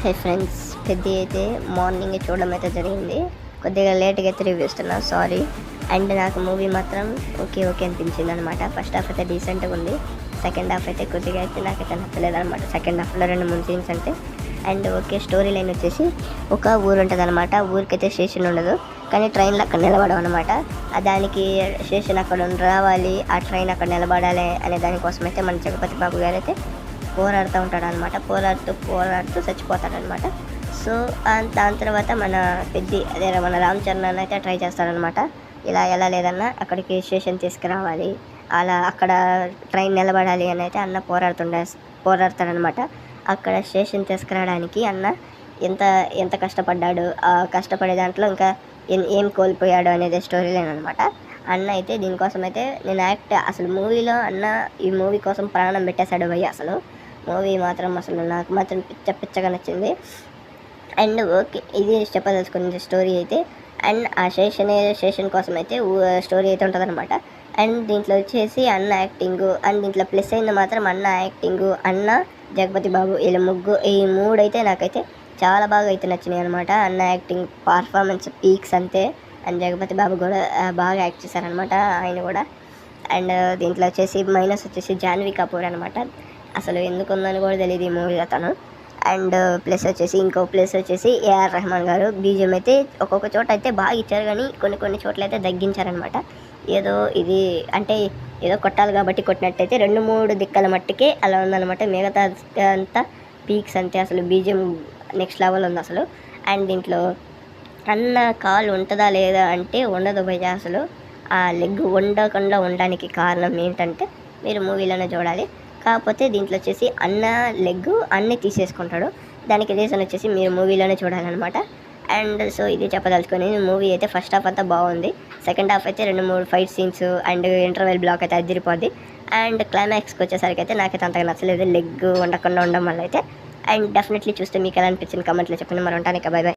హే friends, పెద్ద అయితే morning చూడడం అయితే జరిగింది. కొద్దిగా లేట్గా అయితే రివ్యూ ఇస్తున్నా, సారీ. అండ్ నాకు మూవీ మాత్రం ఓకే అనిపించింది అనమాట. ఫస్ట్ హాఫ్ అయితే డీసెంట్గా ఉంది. సెకండ్ హాఫ్ అయితే కొద్దిగా అయితే నాకైతే నచ్చలేదు అనమాట. సెకండ్ హాఫ్లో 2-3 సీన్స్ అంటే. అండ్ ఓకే, స్టోరీ లైన్ వచ్చేసి ఒక ఊరు ఉంటుంది అనమాట. ఊరికైతే స్టేషన్ ఉండదు, కానీ ట్రైన్లో అక్కడ నిలబడవు అనమాట. దానికి స్టేషన్ అక్కడ రావాలి, ఆ ట్రైన్ అక్కడ నిలబడాలి అనే దానికోసం అయితే మన జగపతి బాబు గారు అయితే పోరాడుతూ ఉంటాడు అనమాట. పోరాడుతూ చచ్చిపోతాడనమాట. సో దాని తర్వాత మన మన రామ్ చరణ్ అయితే ట్రై చేస్తాడనమాట. ఇలా ఎలా లేదన్నా అక్కడికి స్టేషన్ తీసుకురావాలి, అలా అక్కడ ట్రైన్ నిలబడాలి అని అయితే అన్న పోరాడతాడనమాట. అక్కడ స్టేషన్ తీసుకురావడానికి అన్న ఎంత కష్టపడ్డాడు, ఆ కష్టపడే దాంట్లో ఇంకా ఏం కోల్పోయాడు అనేది స్టోరీ లైన్ అనమాట. అన్న అయితే దీనికోసం అయితే అసలు మూవీలో అన్న ఈ మూవీ కోసం ప్రాణం పెట్టేశాడు భయ్య. అసలు మూవీ మాత్రం అసలు నాకు మాత్రం పిచ్చగా నచ్చింది. అండ్ ఓకే, ఇది చెప్పదలుచుకునే స్టోరీ అయితే. అండ్ ఆ స్టేషన్ కోసం అయితే స్టోరీ అయితే ఉంటుంది అనమాట. అండ్ దీంట్లో వచ్చేసి అన్న యాక్టింగు, అండ్ దీంట్లో ప్లస్ అయింది మాత్రం అన్న యాక్టింగు, అన్న జగపతి బాబు, ఈ మూడు అయితే నాకైతే చాలా బాగా అయితే నచ్చినాయి అనమాట. అన్న యాక్టింగ్, పర్ఫార్మెన్స్ పీక్స్ అంతే. అండ్ జగపతి బాబు కూడా బాగా యాక్ట్ చేశారనమాట ఆయన కూడా. అండ్ దీంట్లో వచ్చేసి మైనస్ వచ్చేసి జాన్వీ కపూర్ అనమాట. అసలు ఎందుకు ఉందని కూడా తెలియదు ఈ మూవీలో తను. అండ్ ఇంకో ప్లస్ వచ్చేసి ఏఆర్ రెహమాన్ గారు బీజిఎం అయితే ఒక్కొక్క చోట అయితే బాగా ఇచ్చారు, కానీ కొన్ని చోట్ల అయితే తగ్గించారనమాట. ఇది అంటే ఏదో కొట్టాలి కాబట్టి కొట్టినట్టయితే 2-3 దిక్కల మట్టికే అలా ఉందన్నమాట. మిగతా అంతా పీక్స్ అంతే. అసలు బీజిఎం నెక్స్ట్ లెవెల్ ఉంది అసలు. అండ్ దీంట్లో అన్న కాలు ఉంటుందా లేదా అంటే ఉండదు భయ్య. అసలు ఆ లెగ్ ఉండకుండా ఉండడానికి కారణం ఏంటంటే మీరు మూవీలోనే చూడాలి. కాకపోతే దీంట్లో వచ్చేసి అన్న లెగ్ అన్నీ తీసేసుకుంటాడు. దానికి రీజన్ వచ్చేసి మీరు మూవీలోనే చూడాలన్నమాట. అండ్ సో ఇది చెప్పదలుచుకొని మూవీ అయితే ఫస్ట్ హాఫ్ అంతా బాగుంది. సెకండ్ హాఫ్ అయితే 2-3 fight scenes and interval block అయితే అదిరిపోద్ది. అండ్ క్లైమాక్స్కి వచ్చేసరికి అయితే నాకైతే అంతగా నచ్చలేదు, లెగ్ ఉండకుండా ఉండడం వల్ల అయితే. అండ్ డెఫినెట్లీ చూస్తే మీకు ఎలా అనిపించింది కమెంట్లో చెప్పండి. మరి ఉంటాను, బై బై.